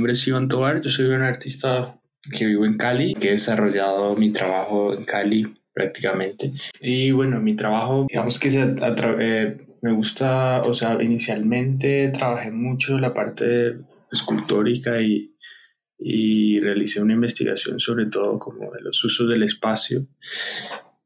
nombre es Iván Tovar, yo soy un artista que vivo en Cali, que he desarrollado mi trabajo en Cali prácticamente. Y bueno, mi trabajo, digamos que me gusta, o sea, inicialmente trabajé mucho la parte escultórica y realicé una investigación sobre todo como de los usos del espacio.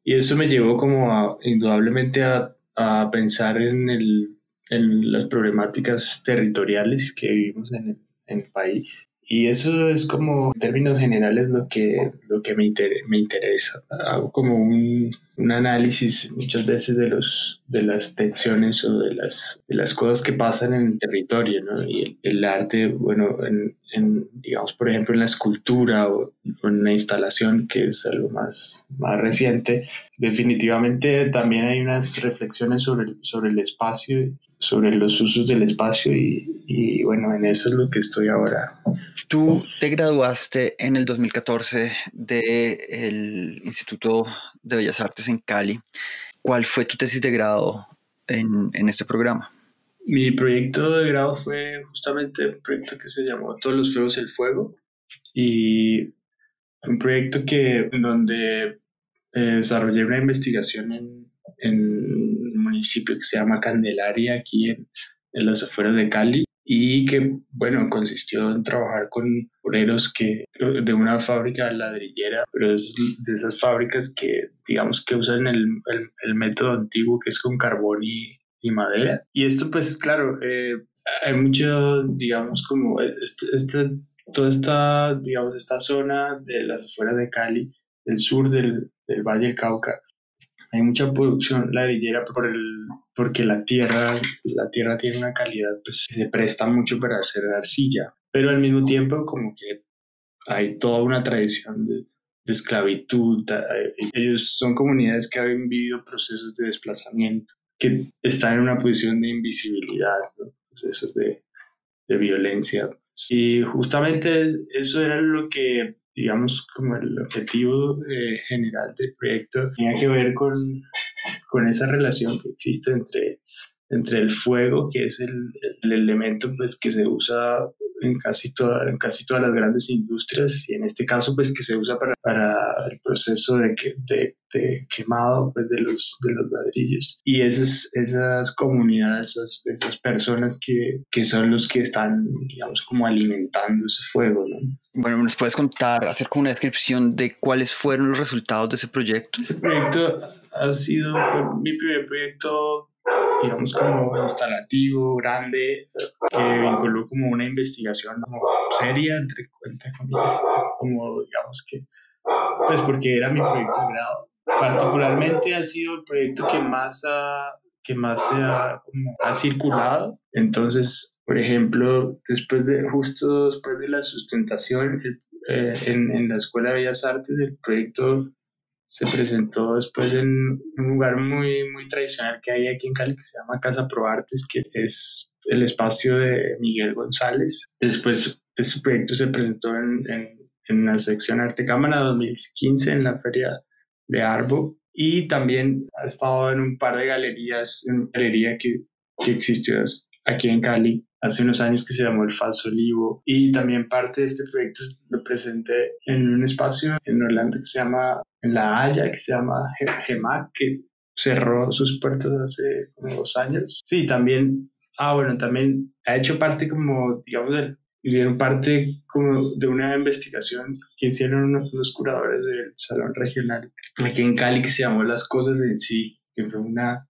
Y eso me llevó como indudablemente a pensar en las problemáticas territoriales que vivimos en el país. Y eso es como, en términos generales, lo que me interesa. Hago como un análisis muchas veces de las tensiones o de las cosas que pasan en el territorio, ¿no? Y el arte, bueno, digamos, por ejemplo, en la escultura o en la instalación, que es algo más reciente, definitivamente también hay unas reflexiones sobre el espacio, sobre los usos del espacio y bueno, en eso es lo que estoy ahora. Tú te graduaste en el 2014 del Instituto de Bellas Artes en Cali. ¿Cuál fue tu tesis de grado en este programa? Mi proyecto de grado fue justamente un proyecto que se llamó Todos los Fuegos el Fuego y fue un proyecto en donde desarrollé una investigación en un municipio que se llama Candelaria, aquí en las afueras de Cali, y que, bueno, consistió en trabajar con obreros de una fábrica ladrillera, pero es de esas fábricas que, digamos, que usan el método antiguo, que es con carbón y madera. Y esto, pues, claro, hay mucho, digamos, como toda esta, digamos, esta zona de las afueras de Cali, del sur del Valle del Cauca, hay mucha producción ladrillera porque la tierra tiene una calidad pues, que se presta mucho para hacer arcilla, pero al mismo tiempo como que hay toda una tradición de esclavitud. Ellos son comunidades que han vivido procesos de desplazamiento, que están en una posición de invisibilidad, ¿no? Procesos de violencia. Y justamente eso era lo que, digamos, como el objetivo general del proyecto, tenía que ver con esa relación que existe entre el fuego, que es el elemento pues, que se usa en casi todas las grandes industrias, y en este caso pues que se usa para el proceso de quemado pues, de los ladrillos. Y esas comunidades, esas personas que son los que están, digamos, como alimentando ese fuego, ¿no? Bueno, ¿nos puedes contar, hacer como una descripción de cuáles fueron los resultados de ese proyecto? Ese proyecto fue mi primer proyecto, digamos, como instalativo, grande, que vinculó como una investigación como seria, entre comillas, como digamos que, pues porque era mi proyecto de grado. Particularmente ha sido el proyecto que más se ha circulado. Entonces, por ejemplo, justo después de la sustentación, en la Escuela de Bellas Artes, el proyecto se presentó después en un lugar muy, muy tradicional que hay aquí en Cali que se llama Casa Proartes, que es el espacio de Miguel González. Después, ese proyecto se presentó en la sección Arte Cámara 2015 en la Feria de Arbo, y también ha estado en un par de galerías, en una galería que existió aquí en Cali hace unos años que se llamó El Falso Olivo, y también parte de este proyecto lo presenté en un espacio en Orlando que se llama, en La Haya, que se llama GEMAC, que cerró sus puertas hace como 2 años. Sí, también, bueno, también ha hecho parte como, digamos, hicieron parte como de una investigación que hicieron unos curadores del Salón Regional aquí en Cali que se llamó Las Cosas en Sí, que fue una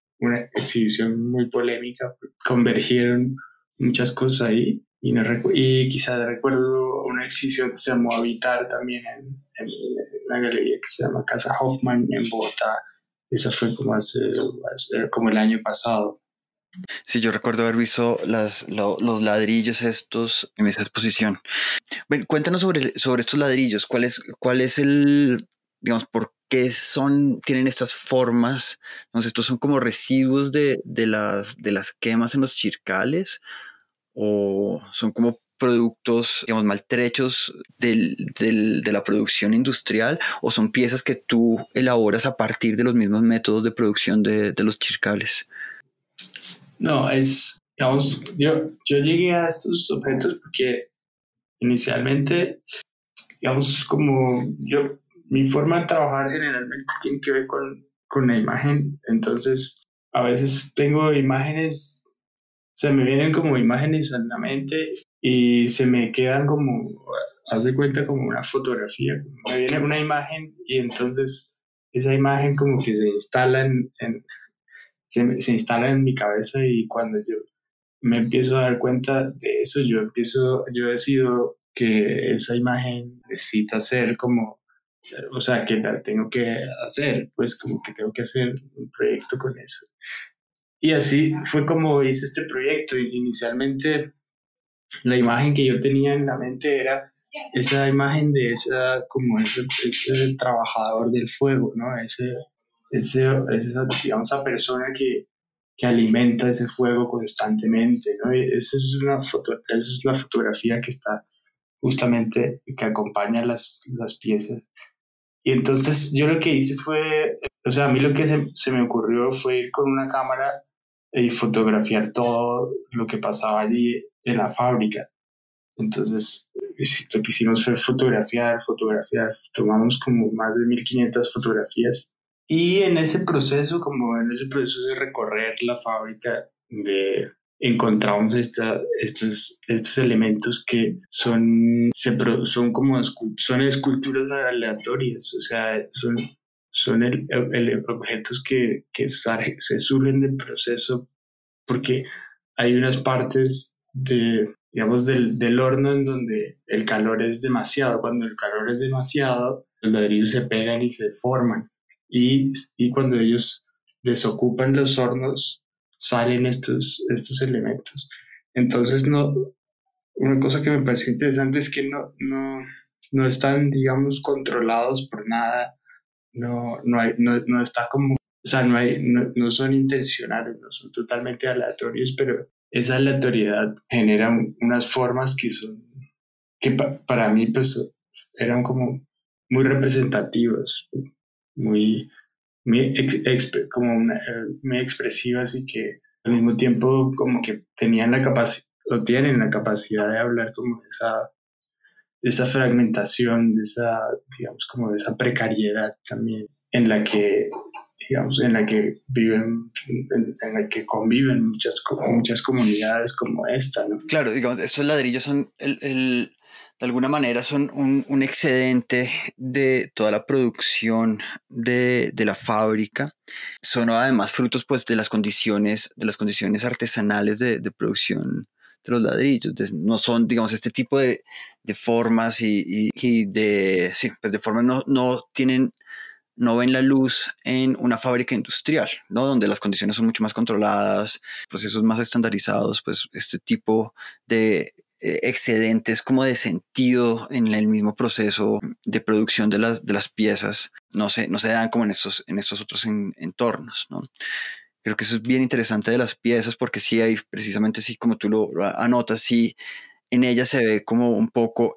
exhibición muy polémica. Convergieron muchas cosas ahí y quizás recuerdo una exhibición que se llamó Habitar también en una galería que se llama Casa Hoffman en Bogotá. Esa fue como el año pasado. Sí, yo recuerdo haber visto los ladrillos estos en esa exposición. Bueno, cuéntanos sobre estos ladrillos. ¿Cuál es digamos, por qué tienen estas formas? Entonces, ¿estos son como residuos de las quemas en los chircales? ¿O son como productos, digamos, maltrechos de la producción industrial? ¿O son piezas que tú elaboras a partir de los mismos métodos de producción de los chircales? No, digamos, yo llegué a estos objetos porque Inicialmente, digamos, mi forma de trabajar generalmente tiene que ver con la imagen, entonces a veces tengo imágenes, se me vienen como imágenes en la mente y se me quedan como, haz de cuenta como una fotografía, me viene una imagen y entonces esa imagen como que se instala se instala en mi cabeza y cuando yo me empiezo a dar cuenta de eso, yo decido que esa imagen necesita ser como, o sea, que la tengo que hacer, pues como que tengo que hacer un proyecto con eso. Y así fue como hice este proyecto. Inicialmente la imagen que yo tenía en la mente era esa imagen de ese trabajador del fuego, ¿no? Digamos, esa persona que alimenta ese fuego constantemente, ¿no? Y esa es la fotografía que está justamente, que acompaña las piezas. Y entonces yo lo que hice fue, o sea, a mí lo que se me ocurrió fue ir con una cámara y fotografiar todo lo que pasaba allí en la fábrica. Entonces, lo que hicimos fue fotografiar, tomamos como más de 1500 fotografías y en ese proceso de recorrer la fábrica, encontramos estos elementos que son como son esculturas aleatorias, o sea, son objetos que se surgen del proceso porque hay unas partes digamos, del horno en donde el calor es demasiado. Cuando el calor es demasiado, los ladrillos se pegan y se forman. Y cuando ellos desocupan los hornos, salen estos elementos. Entonces, una cosa que me parece interesante es que no están, digamos, controlados por nada. No está como, o sea, no son intencionales, no son totalmente aleatorios, pero esa aleatoriedad genera unas formas para mí, pues, eran como muy representativas, muy, muy expresivas y que al mismo tiempo como que tenían la capacidad, o tienen la capacidad de hablar como de esa fragmentación, digamos, como de esa precariedad también en la que, digamos, en la que en la que conviven muchas comunidades como esta, ¿no? Claro, digamos, estos ladrillos son de alguna manera son un excedente de toda la producción de la fábrica. Son además frutos pues de las condiciones artesanales de producción de los ladrillos. No son, digamos, este tipo de formas y sí, pues de formas no tienen, no ven la luz en una fábrica industrial, ¿no? Donde las condiciones son mucho más controladas, procesos más estandarizados, pues este tipo de excedentes como de sentido en el mismo proceso de producción de las piezas no se dan como en estos otros entornos, ¿no? Creo que eso es bien interesante de las piezas porque sí hay precisamente, sí, como tú lo anotas, sí en ella se ve como un poco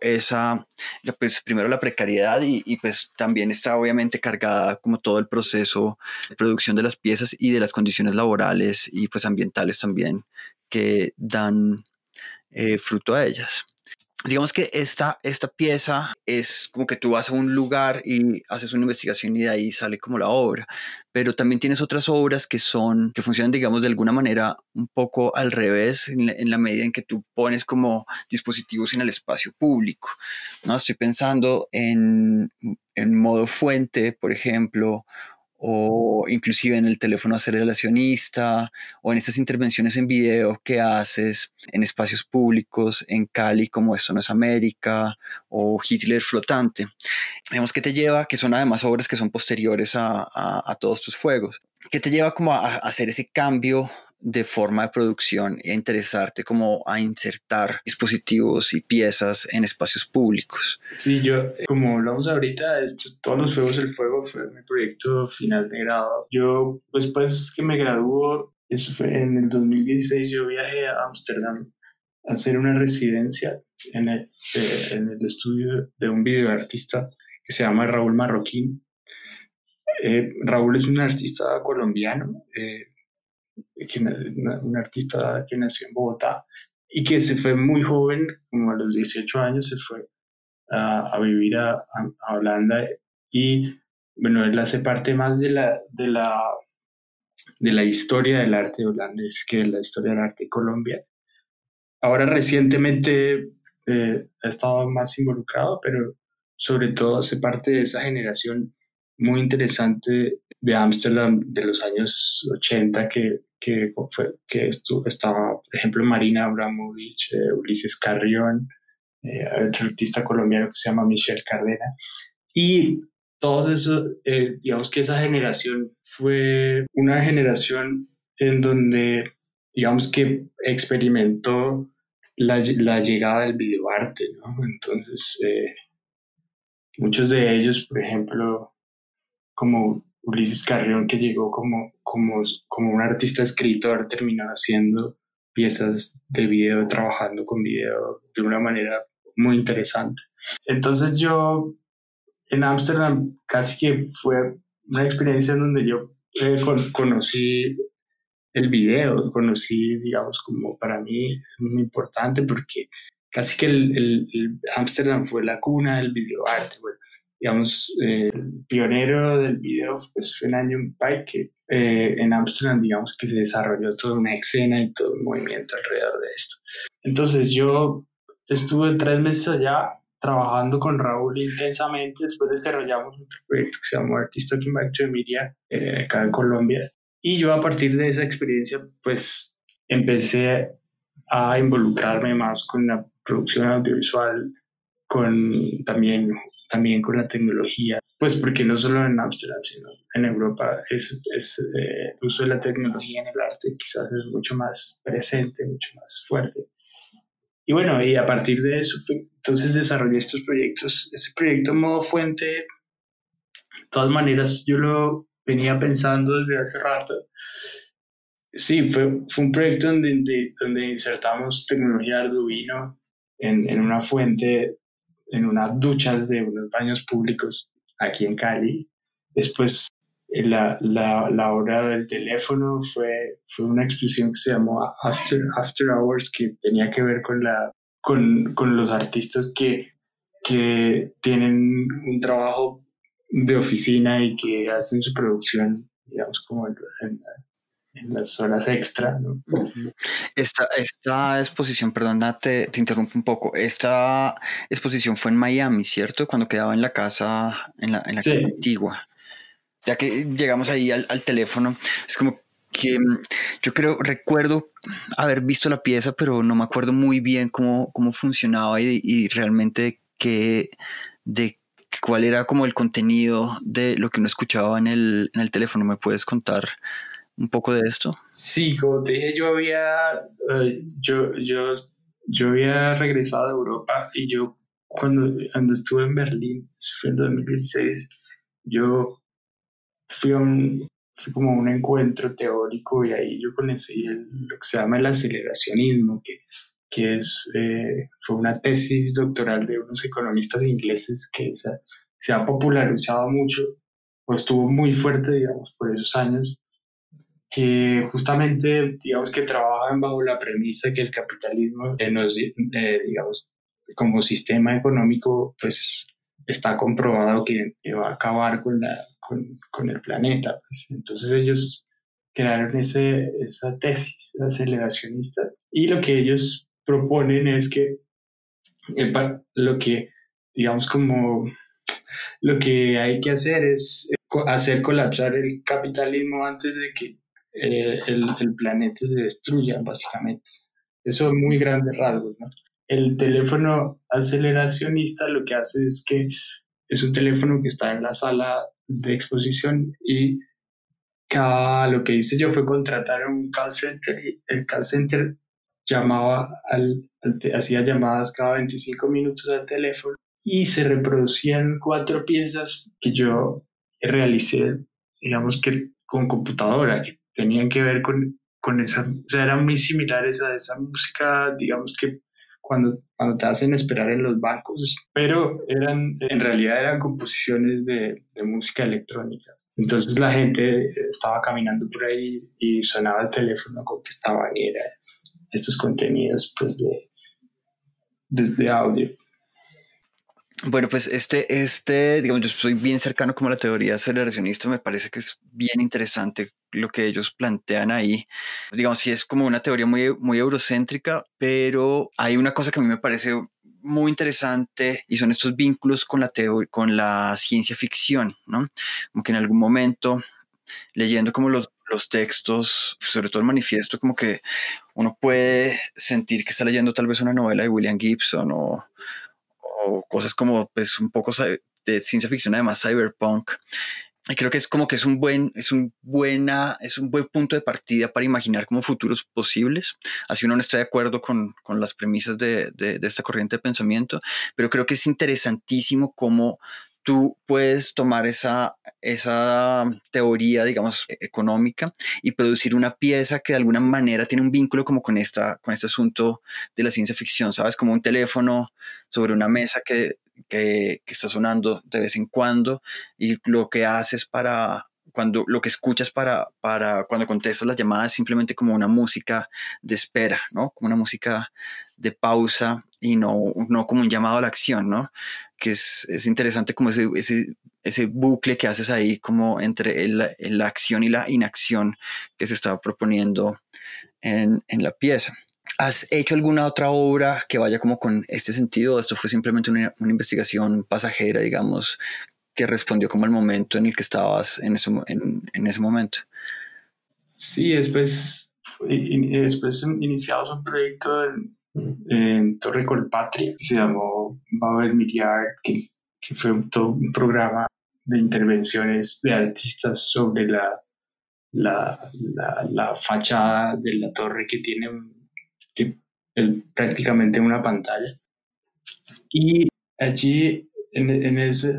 pues primero la precariedad y pues también está obviamente cargada como todo el proceso de producción de las piezas y de las condiciones laborales y pues ambientales también que dan fruto a ellas. Digamos que esta pieza es como que tú vas a un lugar y haces una investigación y de ahí sale como la obra, pero también tienes otras obras que funcionan, digamos, de alguna manera un poco al revés en la medida en que tú pones como dispositivos en el espacio público, ¿no? Estoy pensando en modo fuente, por ejemplo, o inclusive en el teléfono aceleracionista, o en estas intervenciones en video que haces en espacios públicos, en Cali, como Esto no es América, o Hitler flotante. Digamos que te lleva, que son además obras que son posteriores a todos tus fuegos, que te lleva como a hacer ese cambio de forma de producción e interesarte como a insertar dispositivos y piezas en espacios públicos. Sí, como hablamos ahorita, todos los Fuegos del Fuego fue mi proyecto final de grado. Yo, después que me graduó, eso fue en el 2016, yo viajé a Ámsterdam a hacer una residencia en el estudio de un videoartista que se llama Raúl Marroquín. Raúl es un artista colombiano, un artista que nació en Bogotá y que se fue muy joven, como a los 18 años, se fue a vivir a Holanda y bueno, él hace parte más de la historia del arte holandés que de la historia del arte de Colombia. Ahora recientemente ha estado más involucrado, pero sobre todo hace parte de esa generación muy interesante de Ámsterdam de los años 80 estaba, por ejemplo, Marina Abramovich, Ulises Carrión, hay otro artista colombiano que se llama Michel Cardena. Y todo eso, digamos que esa generación fue una generación en donde, digamos que experimentó la llegada del videoarte, ¿no? Entonces, muchos de ellos, por ejemplo, como Ulises Carrión, que llegó como un artista escritor, terminó haciendo piezas de video, trabajando con video de una manera muy interesante. Entonces yo en Ámsterdam casi que fue una experiencia en donde yo conocí el video, conocí, digamos, como para mí es muy importante porque casi que el Ámsterdam fue la cuna del videoarte. Bueno, digamos, el pionero del video pues, fue Nanyun Pai, que en Ámsterdam, digamos, que se desarrolló toda una escena y todo un movimiento alrededor de esto. Entonces yo estuve 3 meses allá trabajando con Raúl intensamente. Después desarrollamos otro proyecto que se llamó Artist Talking Back to the Media acá en Colombia. Y yo a partir de esa experiencia, pues empecé a involucrarme más con la producción audiovisual, también con la tecnología, pues porque no solo en Ámsterdam, sino en Europa el uso de la tecnología en el arte quizás es mucho más presente, mucho más fuerte. Y bueno, y a partir de eso, entonces desarrollé estos proyectos. Ese proyecto Modo Fuente, de todas maneras, yo lo venía pensando desde hace rato. Sí, fue un proyecto donde insertamos tecnología Arduino en una fuente, en unas duchas de unos baños públicos aquí en Cali. Después, la hora del teléfono fue una exposición que se llamó After Hours, que tenía que ver con los artistas que tienen un trabajo de oficina y que hacen su producción, digamos, como en las horas extra, ¿no? Esta exposición, perdona, te interrumpo un poco. Esta exposición fue en Miami, ¿cierto? Cuando quedaba en la casa, en la casa Sí, antigua. Ya que llegamos ahí al teléfono, es como que yo recuerdo haber visto la pieza, pero no me acuerdo muy bien cómo funcionaba y realmente de cuál era como el contenido de lo que uno escuchaba en el teléfono. ¿Me puedes contar un poco de esto? sí, como te dije, eh, yo, yo, yo había regresado a Europa y yo cuando estuve en Berlín, eso fue en 2016, yo fui como a un encuentro teórico y ahí yo conocí lo que se llama el aceleracionismo, fue una tesis doctoral de unos economistas ingleses que se ha popularizado mucho, o estuvo muy fuerte, digamos, por esos años, que justamente, digamos, que trabajan bajo la premisa que el capitalismo digamos, como sistema económico, pues está comprobado que va a acabar con el planeta. Pues. Entonces ellos crearon esa tesis aceleracionista y lo que ellos proponen es que lo que, digamos, como lo que hay que hacer es hacer colapsar el capitalismo antes de que el planeta se destruya, básicamente. Eso es muy grandes rasgos, ¿no? El teléfono aceleracionista lo que hace es que es un teléfono que está en la sala de exposición y lo que hice yo fue contratar un call center y el call center hacía llamadas cada 25 minutos al teléfono y se reproducían 4 piezas que yo realicé, digamos que con computadora, que tenían que ver con esa, o sea, eran muy similares a esa música, digamos que cuando te hacen esperar en los bancos, pero en realidad eran composiciones de música electrónica. Entonces la gente estaba caminando por ahí y sonaba el teléfono, contestaban y era estos contenidos pues desde audio. Bueno, pues digamos, yo soy bien cercano como a la teoría aceleracionista, me parece que es bien interesante lo que ellos plantean ahí. Digamos, sí es como una teoría muy, muy eurocéntrica, pero hay una cosa que a mí me parece muy interesante y son estos vínculos con con la ciencia ficción, ¿no? Como que en algún momento, leyendo como los textos, sobre todo el manifiesto, como que uno puede sentir que está leyendo tal vez una novela de William Gibson o cosas como pues un poco de ciencia ficción, además cyberpunk. Y creo que es como que es un buen punto de partida para imaginar como futuros posibles. Así uno no está de acuerdo con las premisas de esta corriente de pensamiento, pero creo que es interesantísimo cómo tú puedes tomar esa teoría, digamos, económica y producir una pieza que de alguna manera tiene un vínculo como con este asunto de la ciencia ficción, ¿sabes? Como un teléfono sobre una mesa que está sonando de vez en cuando y lo que haces lo que escuchas para cuando contestas las llamadas es simplemente como una música de espera, ¿no? Como una música de pausa y no como un llamado a la acción, ¿no? Que es interesante como ese bucle que haces ahí como entre la acción y la inacción que se estaba proponiendo en la pieza. ¿Has hecho alguna otra obra que vaya como con este sentido? ¿O esto fue simplemente una investigación pasajera, digamos, que respondió como al momento en el que estabas en ese momento? Sí, después iniciamos un proyecto en Torre Colpatria que se llamó Babel Media Art, que fue todo un programa de intervenciones de artistas sobre la fachada de la torre que tiene prácticamente una pantalla. Y allí,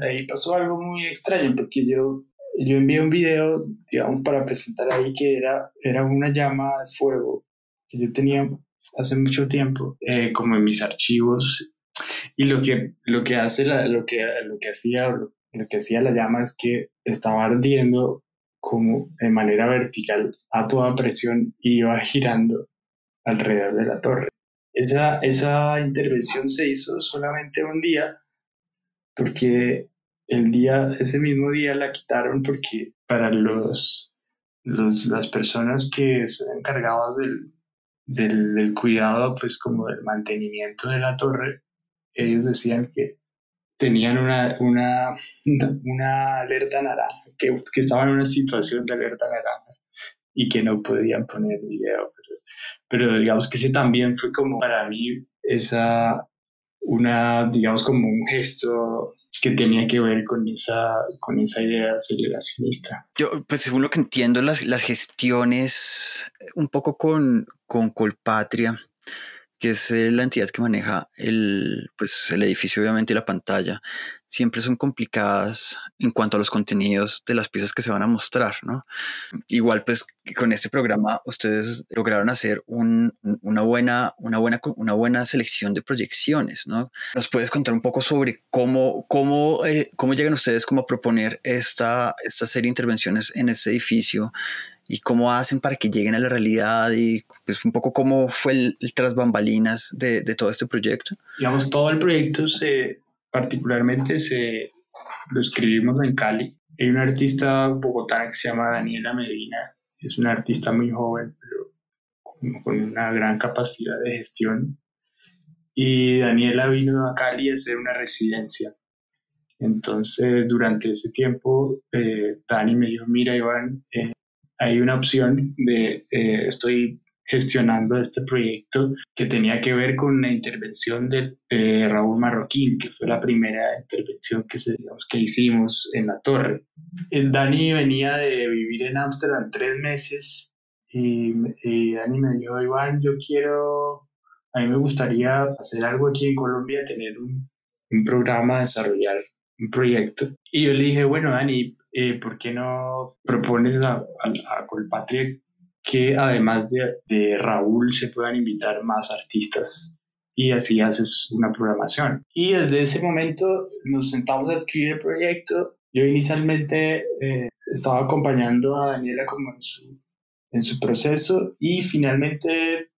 ahí pasó algo muy extraño, porque yo envié un video, digamos, para presentar ahí que era una llama de fuego que yo tenía hace mucho tiempo, como en mis archivos. Y lo que hace lo que hacía la llama es que estaba ardiendo como de manera vertical a toda presión y iba girando alrededor de la torre. Esa intervención se hizo solamente un día, porque ese mismo día la quitaron porque para las personas que se encargaban del cuidado, pues como del mantenimiento de la torre, ellos decían que tenían una alerta naranja, que estaban en una situación de alerta naranja y que no podían poner video. Pero digamos que ese también fue como para mí digamos como un gesto que tenía que ver con esa idea aceleracionista. Yo, pues según lo que entiendo, las gestiones un poco con Colpatria, que es la entidad que maneja pues, el edificio, obviamente, y la pantalla, siempre son complicadas en cuanto a los contenidos de las piezas que se van a mostrar, ¿no? Igual, pues, con este programa ustedes lograron hacer una buena selección de proyecciones, ¿no? ¿Nos puedes contar un poco sobre cómo llegan ustedes como a proponer esta serie de intervenciones en este edificio y cómo hacen para que lleguen a la realidad y pues un poco cómo fue el tras bambalinas de todo este proyecto? Digamos, todo el proyecto particularmente lo escribimos en Cali. Hay una artista bogotana que se llama Daniela Medina. Es una artista muy joven, pero con una gran capacidad de gestión. Y Daniela vino a Cali a hacer una residencia. Entonces, durante ese tiempo, Dani me dijo, mira, Iván, hay una opción estoy gestionando este proyecto que tenía que ver con la intervención de Raúl Marroquín, que fue la primera intervención digamos, que hicimos en la torre. El Dani venía de vivir en Ámsterdam 3 meses y Dani me dijo, Iván, a mí me gustaría hacer algo aquí en Colombia, tener un programa, desarrollar un proyecto. Y yo le dije, bueno, Dani, ¿por qué no propones a Colpatria que además de Raúl se puedan invitar más artistas? Y así haces una programación. Y desde ese momento nos sentamos a escribir el proyecto. Yo inicialmente estaba acompañando a Daniela como en su proceso y finalmente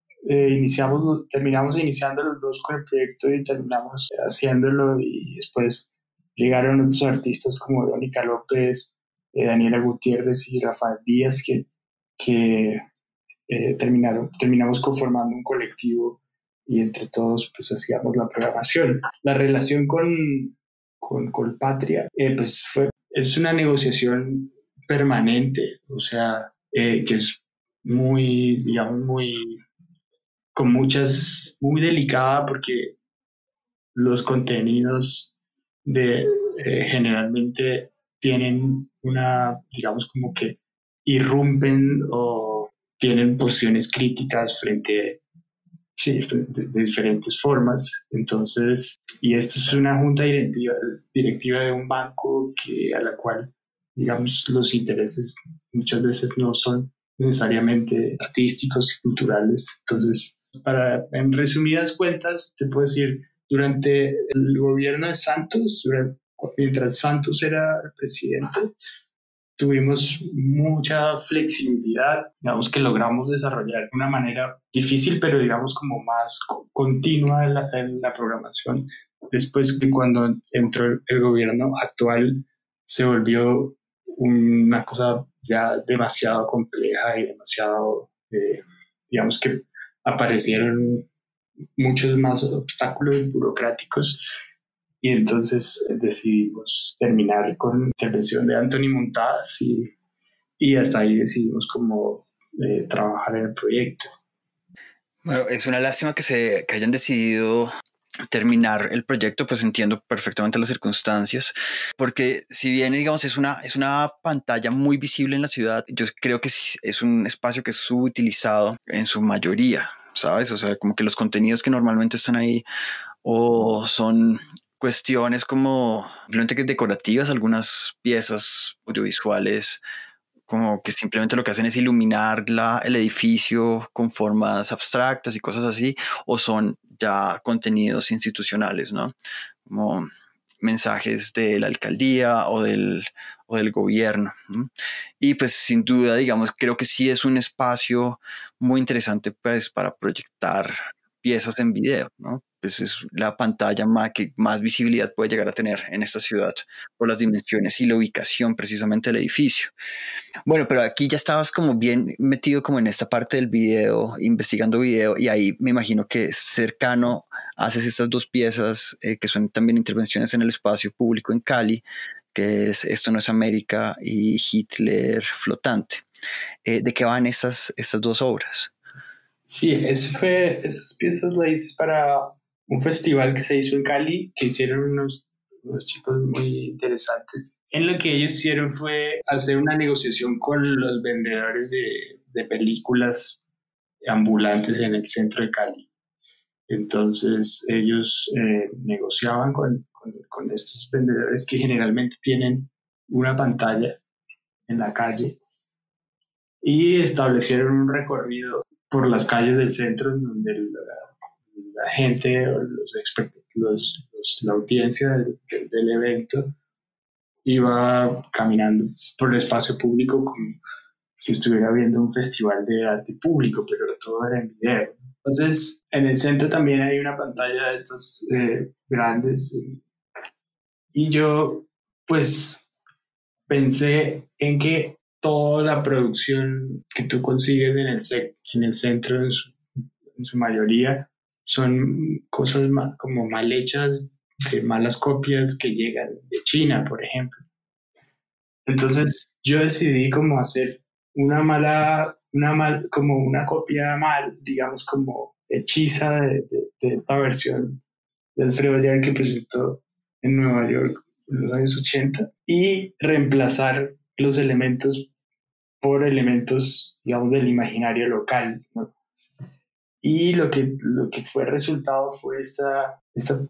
terminamos iniciando los dos con el proyecto y terminamos haciéndolo y después llegaron otros artistas como Verónica López, Daniela Gutiérrez y Rafael Díaz que terminamos conformando un colectivo y entre todos pues hacíamos la programación. La relación con Colpatria es una negociación permanente, o sea, que es muy, digamos, muy delicada porque los contenidos de generalmente tienen digamos como que irrumpen o tienen posiciones críticas sí, de diferentes formas. Entonces, y esto es una junta directiva de un banco a la cual, digamos, los intereses muchas veces no son necesariamente artísticos y culturales. Entonces, en resumidas cuentas, te puedo decir, durante el gobierno de Santos, mientras Santos era el presidente, tuvimos mucha flexibilidad, digamos que logramos desarrollar de una manera difícil, pero digamos como más continua en la programación. Después de cuando entró el gobierno actual, se volvió una cosa ya demasiado compleja y demasiado, digamos que aparecieron muchos más obstáculos burocráticos y entonces decidimos terminar con la intervención de Anthony Montadas y hasta ahí decidimos como trabajar en el proyecto. Bueno, es una lástima que hayan decidido terminar el proyecto, pues entiendo perfectamente las circunstancias, porque si bien, digamos, es una pantalla muy visible en la ciudad, yo creo que es un espacio que es subutilizado en su mayoría, ¿sabes? O sea, como que los contenidos que normalmente están ahí o son cuestiones como simplemente que decorativas, algunas piezas audiovisuales como que simplemente lo que hacen es iluminar el edificio con formas abstractas y cosas así, o son ya contenidos institucionales, ¿no? Como mensajes de la alcaldía o del gobierno, ¿no? Y pues sin duda, digamos, creo que sí es un espacio muy interesante pues para proyectar piezas en video, ¿no? Pues es la pantalla que más visibilidad puede llegar a tener en esta ciudad por las dimensiones y la ubicación precisamente del edificio. Bueno, pero aquí ya estabas como bien metido como en esta parte del video, investigando video, y ahí me imagino que cercano haces estas dos piezas que son también intervenciones en el espacio público en Cali, que es Esto no es América y Hitler flotante. ¿De qué van estas dos obras? Sí, esas piezas las hice para un festival que se hizo en Cali, que hicieron unos chicos muy interesantes. En lo que ellos hicieron fue hacer una negociación con los vendedores de películas ambulantes en el centro de Cali. Entonces ellos negociaban con estos vendedores que generalmente tienen una pantalla en la calle y establecieron un recorrido por las calles del centro en donde la gente o la audiencia del evento iba caminando por el espacio público como si estuviera viendo un festival de arte público, pero todo era en video. Entonces, en el centro también hay una pantalla de estos grandes y yo pues pensé en que toda la producción que tú consigues en el centro en su mayoría son cosas como mal hechas, de malas copias que llegan de China, por ejemplo. Entonces yo decidí como hacer como una copia mal, digamos como hechiza de esta versión de Alfredo Allar que presentó en Nueva York en los años 80 y reemplazar los elementos por elementos, digamos, del imaginario local, ¿no? Y lo que fue resultado fue esta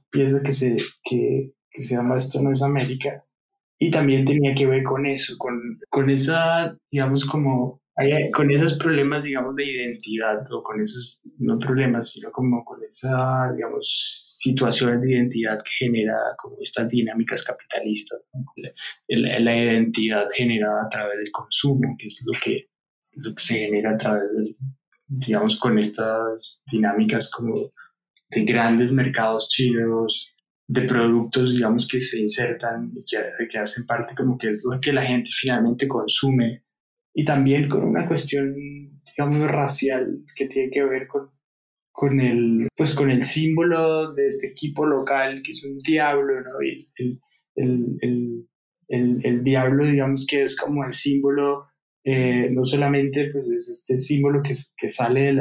pieza que se llama Esto no es América, y también tenía que ver con eso, con esa, digamos, con esos problemas, digamos, de identidad, o con esos, no problemas, sino como con esa, digamos, situaciones de identidad que genera como estas dinámicas capitalistas, ¿no? La identidad generada a través del consumo, que es lo que se genera a través digamos, con estas dinámicas como de grandes mercados chinos, de productos, digamos, que se insertan y que hacen parte como que es lo que la gente finalmente consume. Y también con una cuestión, digamos, racial que tiene que ver con pues con el símbolo de este equipo local, que es un diablo, ¿no? Y el, el, el diablo, digamos, que es como el símbolo, no solamente pues es este símbolo que sale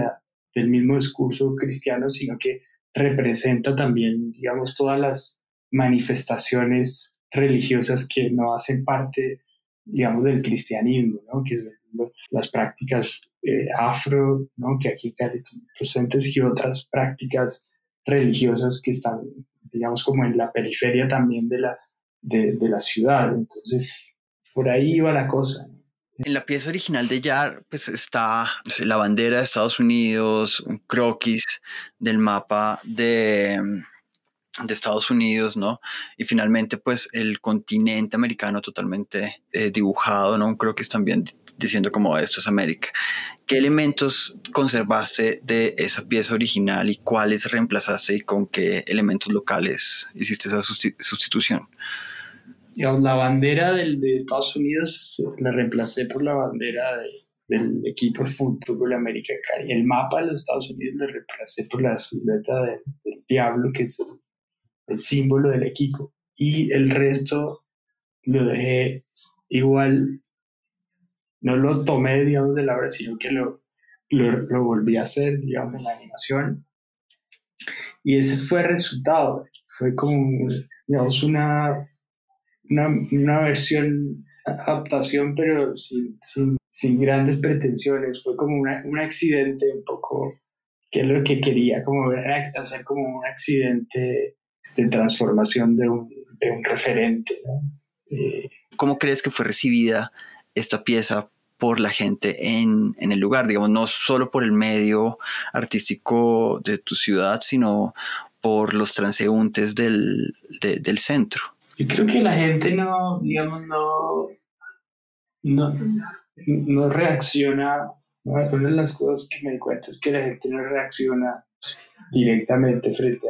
del mismo discurso cristiano, sino que representa también, digamos, todas las manifestaciones religiosas que no hacen parte, digamos, del cristianismo, ¿no? Que las prácticas afro, ¿no? Que aquí en Cali están presentes, y otras prácticas religiosas que están, digamos, como en la periferia también de la ciudad. Entonces, por ahí va la cosa, ¿no? En la pieza original de Yar, pues está, no sé, la bandera de Estados Unidos, un croquis del mapa de Estados Unidos, ¿no? Y finalmente, pues el continente americano totalmente dibujado, ¿no? Un croquis también diciendo como esto es América. ¿Qué elementos conservaste de esa pieza original y cuáles reemplazaste y con qué elementos locales hiciste esa sustitución? Digamos, la bandera de Estados Unidos la reemplacé por la bandera del equipo de fútbol de América de Cali. El mapa de los Estados Unidos lo reemplacé por la silueta del diablo, que es el símbolo del equipo. Y el resto lo dejé igual, no lo tomé, digamos, de la obra, sino que lo volví a hacer, digamos, en la animación. Y ese fue el resultado. Fue como, digamos, una versión, adaptación, pero sin grandes pretensiones. Fue como un accidente un poco, que es lo que quería, como hacer como un accidente de transformación de un referente, ¿no? ¿Cómo crees que fue recibida esta pieza por la gente en el lugar? Digamos, no solo por el medio artístico de tu ciudad, sino por los transeúntes del centro. Yo creo que la gente no, digamos, no, no reacciona. Una de las cosas que me di cuenta es que la gente no reacciona directamente frente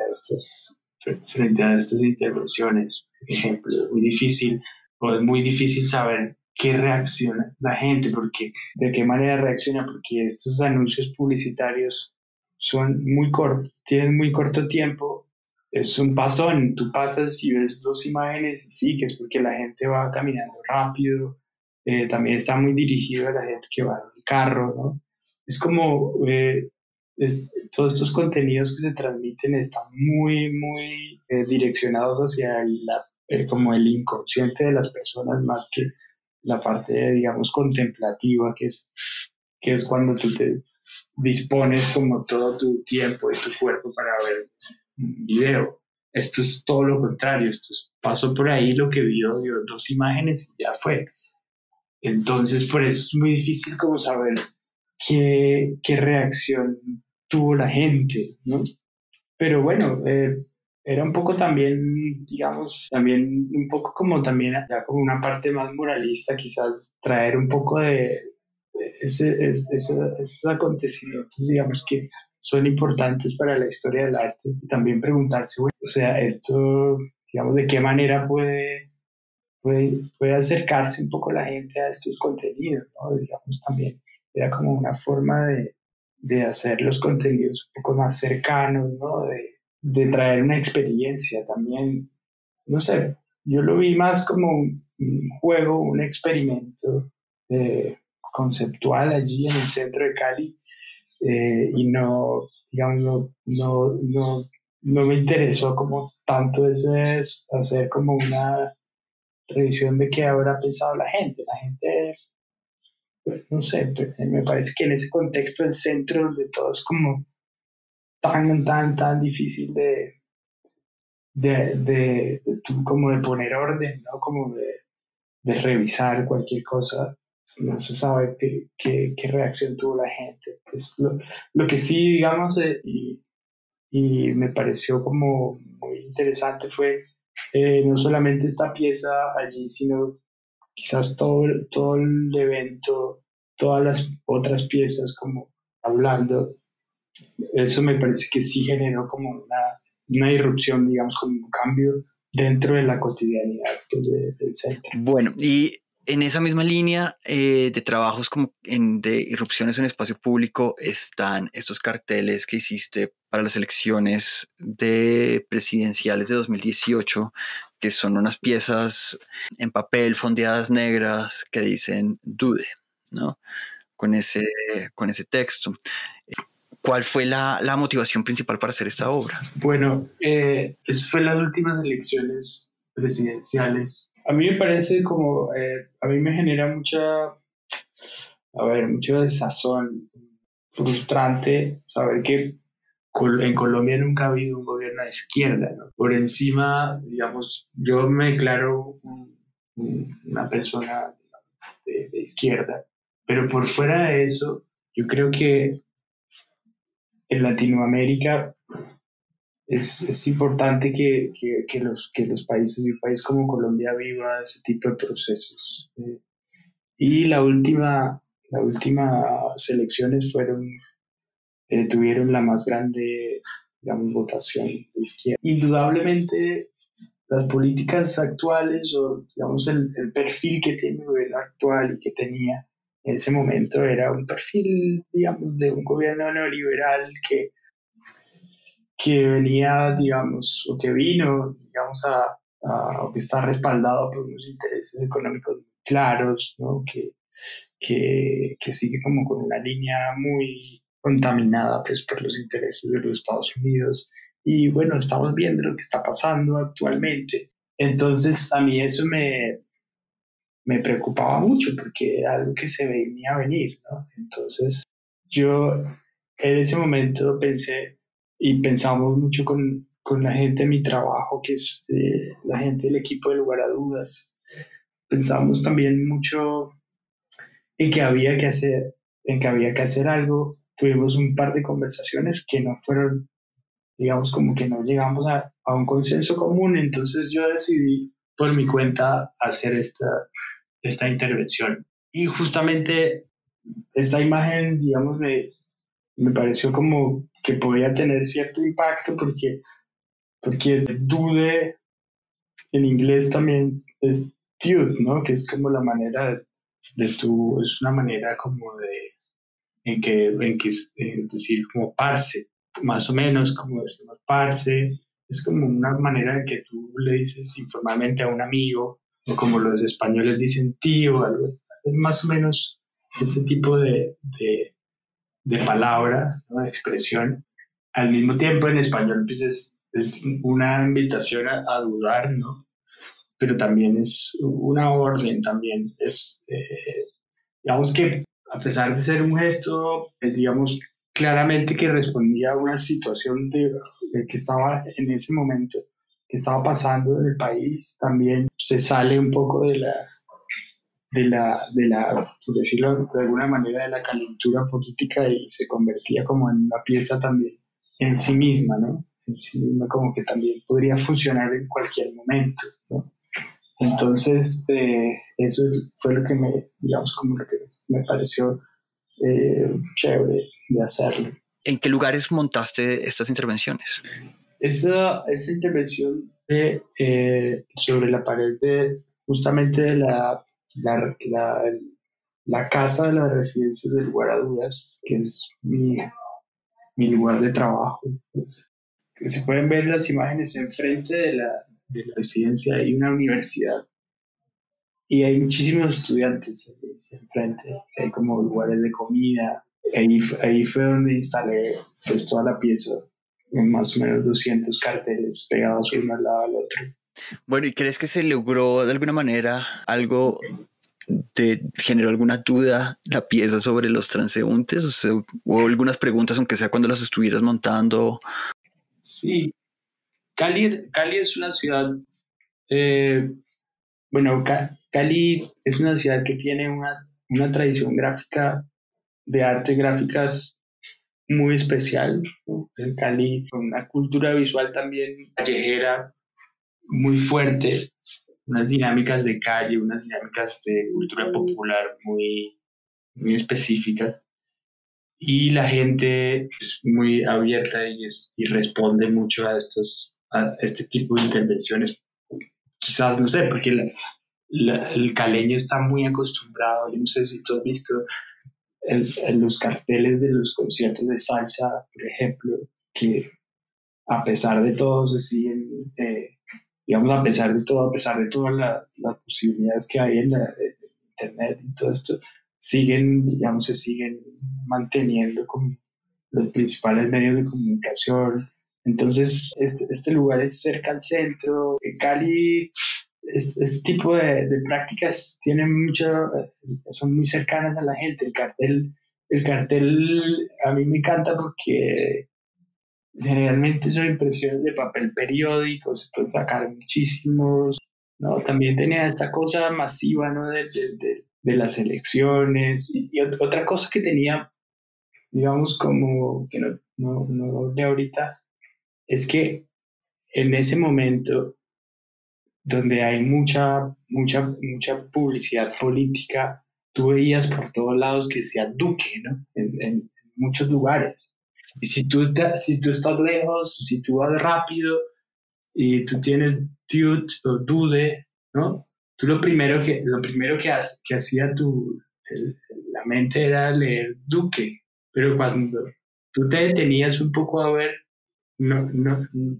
a estas intervenciones. Por ejemplo, es muy difícil, o es muy difícil saber qué reacciona la gente, porque de qué manera reacciona, porque estos anuncios publicitarios son muy cortos, tienen muy corto tiempo. Es un pasón, tú pasas y ves dos imágenes y sigues, porque la gente va caminando rápido. También está muy dirigido a la gente que va en el carro, ¿no? Es como todos estos contenidos que se transmiten están muy direccionados hacia como el inconsciente de las personas, más que la parte, digamos, contemplativa, que es cuando tú te dispones como todo tu tiempo y tu cuerpo para ver un video. Esto es todo lo contrario, pasó por ahí, lo que vio dos imágenes y ya fue. Entonces, por eso es muy difícil como saber qué reacción tuvo la gente, ¿no? Pero bueno, era un poco también, digamos, también un poco como también ya como una parte más moralista, quizás traer un poco de esos acontecimientos, digamos, que son importantes para la historia del arte, y también preguntarse, bueno, o sea, esto, digamos, de qué manera puede acercarse un poco la gente a estos contenidos, ¿no? Digamos, también era como una forma de hacer los contenidos un poco más cercanos, ¿no? De traer una experiencia también, no sé, yo lo vi más como un juego, un experimento conceptual allí en el centro de Cali, y no, digamos, no me interesó como tanto ese es hacer como una revisión de qué habrá pensado la gente. La gente, pues, no sé, pues, me parece que en ese contexto el centro de todo es como tan difícil como de poner orden, ¿no? Como de revisar cualquier cosa. No se sabe qué reacción tuvo la gente. Pues lo que sí, digamos, y me pareció como muy interesante fue no solamente esta pieza allí, sino quizás todo el evento, todas las otras piezas como hablando, eso me parece que sí generó como una irrupción, digamos, como un cambio dentro de la cotidianidad pues, del centro. Bueno, y en esa misma línea de trabajos como de irrupciones en espacio público están estos carteles que hiciste para las elecciones de presidenciales de 2018, que son unas piezas en papel fondeadas negras que dicen "Dude", ¿no? Con ese, con ese texto. ¿Cuál fue la motivación principal para hacer esta obra? Bueno, eso fue las últimas elecciones presidenciales. A mí me parece como, a mí me genera mucho desazón, frustrante saber que en Colombia nunca ha habido un gobierno de izquierda, ¿no? Por encima, digamos, yo me declaro una persona de izquierda, pero por fuera de eso, yo creo que en Latinoamérica es importante que los países y un país como Colombia viva ese tipo de procesos. Y las últimas elecciones tuvieron la más grande, digamos, votación de izquierda. Indudablemente, las políticas actuales o, digamos, el perfil que tiene el gobierno actual y que tenía en ese momento era un perfil, digamos, de un gobierno neoliberal que venía, digamos, o que vino, digamos, o que está respaldado por unos intereses económicos claros, ¿no? Que sigue como con una línea muy contaminada pues, por los intereses de los Estados Unidos. Y bueno, estamos viendo lo que está pasando actualmente. Entonces, a mí eso me preocupaba mucho porque era algo que se venía a venir, ¿no? Entonces, yo en ese momento pensé y pensamos mucho con la gente de mi trabajo, que es la gente del equipo de Lugar a Dudas. Pensamos también mucho en que había que hacer, en que había que hacer algo. Tuvimos un par de conversaciones que no fueron, digamos, como que no llegamos a un consenso común. Entonces yo decidí por mi cuenta hacer esta intervención. Y justamente esta imagen, digamos, me pareció como que podía tener cierto impacto porque dude en inglés también es dude, ¿no? Que es como la manera es una manera como decir como parce, más o menos como decimos parce, es como una manera en que tú le dices informalmente a un amigo, o como los españoles dicen tío, algo, es más o menos ese tipo de palabra, ¿no? De expresión. Al mismo tiempo en español pues es una invitación a dudar, ¿no? Pero también es una orden, también digamos que a pesar de ser un gesto, digamos, claramente que respondía a una situación de que estaba en ese momento, que estaba pasando en el país, también se sale un poco por decirlo de alguna manera, de la calentura política y se convertía como en una pieza también en sí misma, ¿no? En sí misma como que también podría funcionar en cualquier momento, ¿no? Entonces, eso fue lo que digamos, como lo que me pareció chévere de hacerlo. ¿En qué lugares montaste estas intervenciones? Esa intervención sobre la pared justamente de la casa de las residencias del Lugar a Dudas, que es mi lugar de trabajo. Pues, que se pueden ver las imágenes enfrente de la residencia, hay una universidad y hay muchísimos estudiantes enfrente, hay como lugares de comida. Ahí fue donde instalé pues, toda la pieza, en más o menos 200 carteles pegados uno al lado del otro. Bueno, ¿y crees que se logró de alguna manera algo, te generó alguna duda la pieza sobre los transeúntes? O sea, hubo algunas preguntas, aunque sea cuando las estuvieras montando. Sí, Cali es una ciudad, eh, bueno, Cali es una ciudad que tiene una tradición gráfica de artes gráficas muy especial, ¿no? En Cali, con una cultura visual también callejera muy fuerte, unas dinámicas de calle, unas dinámicas de cultura popular muy específicas. y la gente es muy abierta y responde mucho a este tipo de intervenciones. Quizás, no sé, porque el caleño está muy acostumbrado, yo no sé si tú has visto los carteles de los conciertos de salsa, por ejemplo, que a pesar de todo se siguen, digamos, a pesar de todas las posibilidades que hay en Internet y todo esto, siguen, digamos, se siguen manteniendo como los principales medios de comunicación. Entonces, este lugar es cerca al centro. En Cali, este tipo de prácticas tienen mucho, son muy cercanas a la gente. El cartel a mí me encanta porque generalmente son impresiones de papel periódico, se pueden sacar muchísimos, ¿no? También tenía esta cosa masiva, ¿no? De las elecciones otra cosa que tenía, digamos, como que no de ahorita, es que en ese momento donde hay mucha publicidad política, tú veías por todos lados que decía Duque, ¿no? En muchos lugares. Y si tú estás lejos, si tú vas rápido y tú tienes Dude o Dude, ¿no? Tú que hacía la mente era leer Duque, pero cuando tú te detenías un poco a ver, no,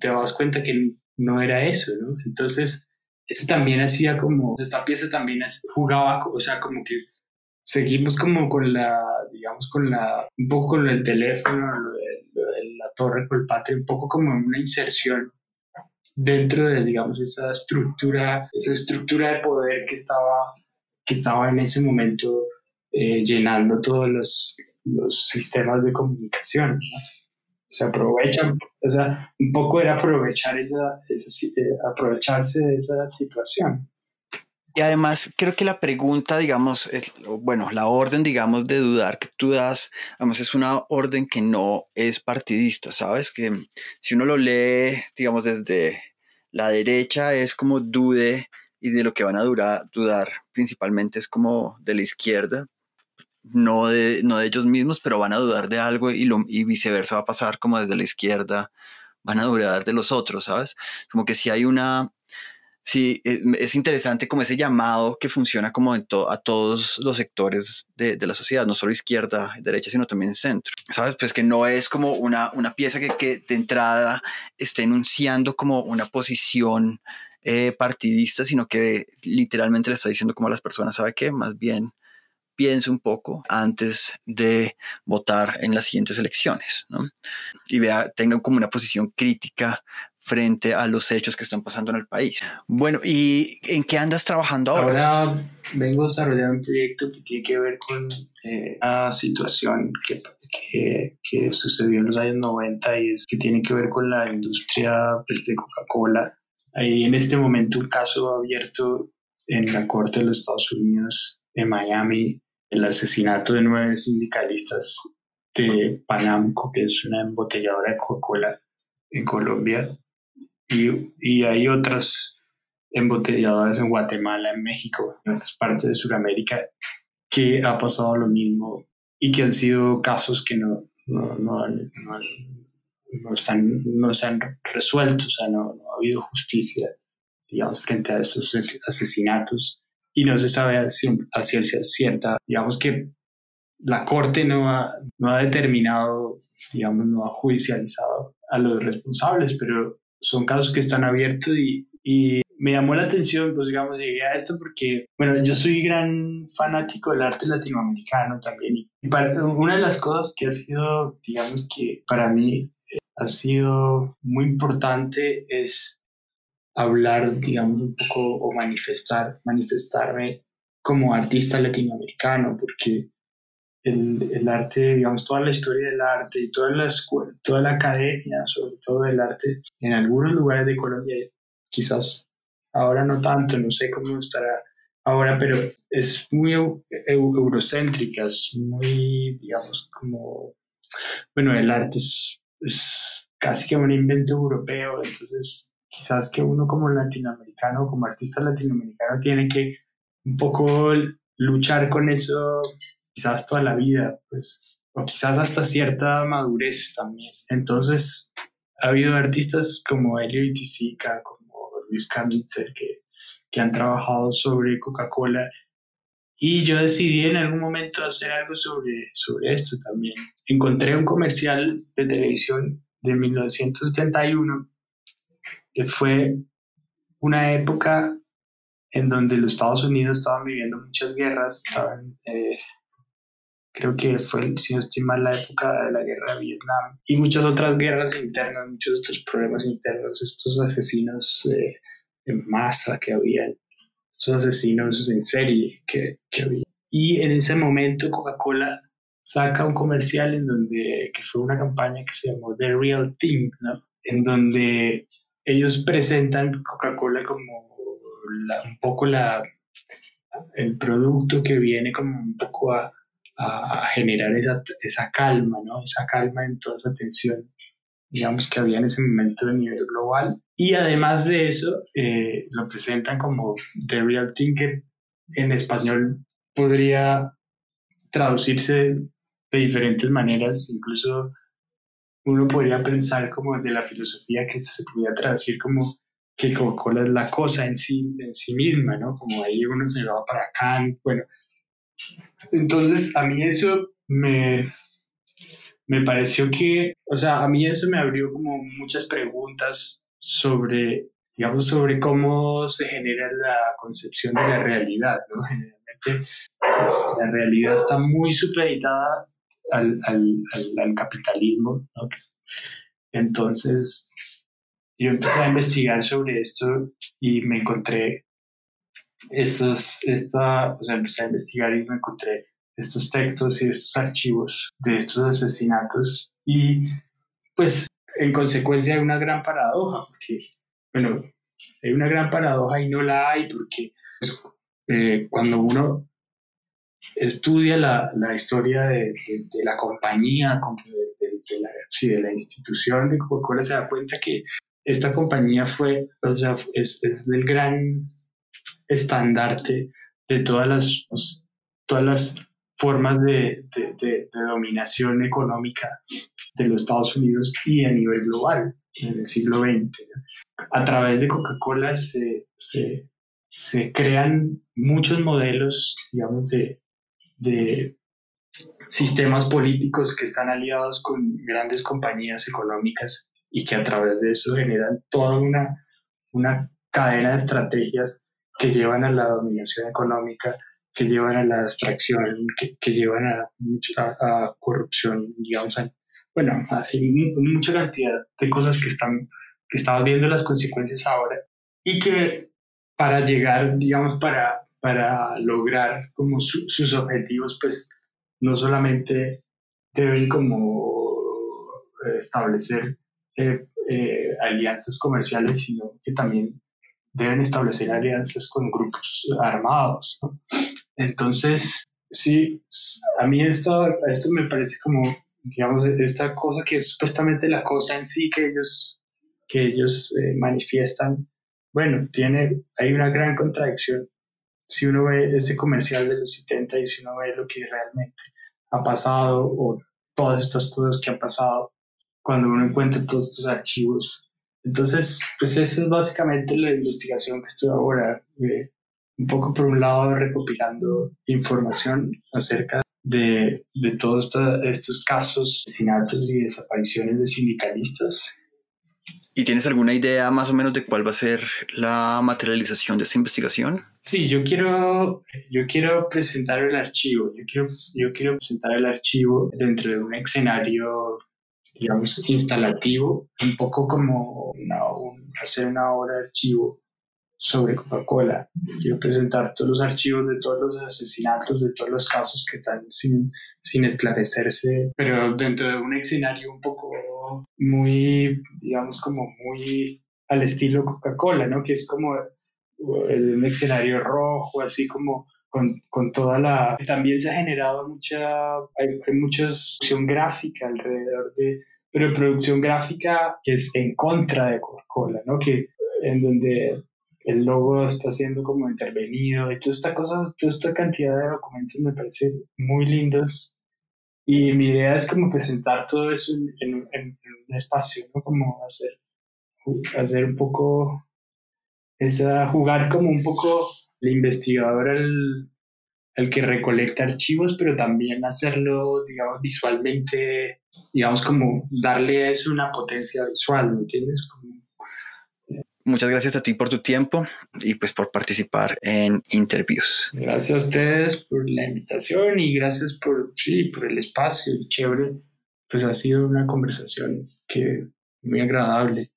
te das cuenta que no era eso, ¿no? Entonces, ese también hacía como, esta pieza también jugaba, o sea, como que seguimos como digamos, un poco con el teléfono, lo de la torre con el patio, un poco como una inserción dentro de, digamos, esa estructura de poder que estaba en ese momento llenando todos los sistemas de comunicación, ¿no? Se aprovechan, o sea, un poco era aprovechar aprovecharse de esa situación. Y además, creo que la pregunta, digamos, bueno, la orden, digamos, de dudar que tú das, digamos, es una orden que no es partidista, ¿sabes? Que si uno lo lee, digamos, desde la derecha es como dude y de lo que van a dudar principalmente es como de la izquierda, no de ellos mismos, pero van a dudar de algo y viceversa va a pasar como desde la izquierda, van a dudar de los otros, ¿sabes? Como que si hay una. Sí, es interesante como ese llamado que funciona como a todos los sectores de la sociedad, no solo izquierda, derecha, sino también centro. ¿Sabes? Pues que no es como una pieza que de entrada esté enunciando como una posición partidista, sino que literalmente le está diciendo como a las personas, ¿sabe qué? Más bien piense un poco antes de votar en las siguientes elecciones, ¿no? Y tengan como una posición crítica frente a los hechos que están pasando en el país. Bueno, ¿y en qué andas trabajando ahora? Ahora vengo desarrollando un proyecto que tiene que ver con una situación que sucedió en los años 90 y es que tiene que ver con la industria pues, de Coca-Cola. Hay en este momento un caso abierto en la Corte de los Estados Unidos de Miami, el asesinato de 9 sindicalistas de Panamco, que es una embotelladora de Coca-Cola en Colombia, y hay otras embotelladoras en Guatemala, en México, en otras partes de Sudamérica, que ha pasado lo mismo y que han sido casos que no se han resuelto, o sea, no ha habido justicia, digamos, frente a estos asesinatos y no se sabe a ciencia cierta, digamos que la Corte no ha determinado, digamos, no ha judicializado a los responsables, pero son casos que están abiertos y me llamó la atención, pues digamos, llegué a esto porque, bueno, yo soy gran fanático del arte latinoamericano también y una de las cosas que ha sido, digamos, que para mí ha sido muy importante es hablar, digamos, un poco o manifestarme como artista latinoamericano, porque el arte, digamos, toda la historia del arte y toda la academia, sobre todo del arte, en algunos lugares de Colombia, quizás ahora no tanto, no sé cómo estará ahora, pero es muy eurocéntrica, es muy, digamos, como, bueno, el arte es casi que un invento europeo, entonces quizás que uno como latinoamericano, como artista latinoamericano, tiene que un poco luchar con eso quizás toda la vida, pues. o quizás hasta cierta madurez también. Entonces, ha habido artistas como Elio Itisica, como Luis Kamitzer, que han trabajado sobre Coca-Cola y yo decidí en algún momento hacer algo sobre esto también. Encontré un comercial de televisión de 1971 que fue una época en donde los Estados Unidos estaban viviendo muchas guerras, creo que fue, si no estoy mal, la época de la guerra de Vietnam y muchas otras guerras internas, muchos otros problemas internos, estos asesinos en masa que había, estos asesinos en serie que había. Y en ese momento Coca-Cola saca un comercial en donde, que fue una campaña que se llamó The Real Thing, ¿no? En donde ellos presentan Coca-Cola como un poco el producto que viene como un poco a generar esa calma, ¿no? Esa calma en toda esa tensión, digamos, que había en ese momento a nivel global. Y además de eso, lo presentan como The Real Thing, que en español podría traducirse de diferentes maneras, incluso uno podría pensar como de la filosofía que se podría traducir como que Coca-Cola es la cosa en sí misma, ¿no? Como ahí uno se va para Kant, bueno, entonces a mí eso me pareció que, o sea, a mí eso me abrió como muchas preguntas sobre, digamos, sobre cómo se genera la concepción de la realidad, ¿no? Generalmente, pues, la realidad está muy supeditada al capitalismo, ¿no? Entonces, yo empecé a investigar sobre esto y me encontré o sea, empecé a investigar y me encontré estos textos y estos archivos de estos asesinatos y pues en consecuencia hay una gran paradoja, porque, bueno, hay una gran paradoja y no la hay porque pues, cuando uno estudia la historia de la compañía, sí, de la institución de Coca-Cola, se da cuenta que esta compañía fue, o sea, es del gran estandarte de todas las formas de dominación económica de los Estados Unidos y a nivel global en el siglo XX. A través de Coca-Cola se crean muchos modelos, digamos, de sistemas políticos que están aliados con grandes compañías económicas y que a través de eso generan toda una cadena de estrategias que llevan a la dominación económica, que llevan a la extracción, que llevan a corrupción, digamos, bueno, hay mucha cantidad de cosas que estamos viendo las consecuencias ahora y que para llegar, digamos, para lograr como sus objetivos, pues no solamente deben como establecer alianzas comerciales, sino que también deben establecer alianzas con grupos armados, ¿no? Entonces, sí, a mí esto me parece como, digamos, esta cosa que es supuestamente la cosa en sí que ellos manifiestan. Bueno, hay una gran contradicción si uno ve ese comercial de los 70 y si uno ve lo que realmente ha pasado o todas estas cosas que han pasado cuando uno encuentra todos estos archivos. Entonces, pues esa es básicamente la investigación que estoy ahora, un poco por un lado recopilando información acerca de todos estos casos, asesinatos y desapariciones de sindicalistas. ¿Y tienes alguna idea más o menos de cuál va a ser la materialización de esta investigación? Sí, yo quiero presentar el archivo, yo quiero presentar el archivo dentro de un escenario, digamos, instalativo, un poco como hacer una obra de archivo sobre Coca-Cola. Quiero presentar todos los archivos de todos los asesinatos, de todos los casos que están sin esclarecerse, pero dentro de un escenario un poco muy, digamos, como muy al estilo Coca-Cola, ¿no? Que es como un escenario rojo, así como con toda la... También se ha generado hay mucha producción gráfica alrededor pero producción gráfica que es en contra de Coca-Cola, ¿no? En donde el logo está siendo como intervenido y toda esta cantidad de documentos me parece muy lindos Y mi idea es como presentar todo eso en un espacio, ¿no? Como hacer un poco, jugar como un poco el investigador, el que recolecta archivos, pero también hacerlo, digamos, visualmente, digamos, como darle a eso una potencia visual, ¿me entiendes? Como, Muchas gracias a ti por tu tiempo y pues por participar en Interviews. gracias a ustedes por la invitación y gracias por, sí, por el espacio, chévere. Pues ha sido una conversación que muy agradable.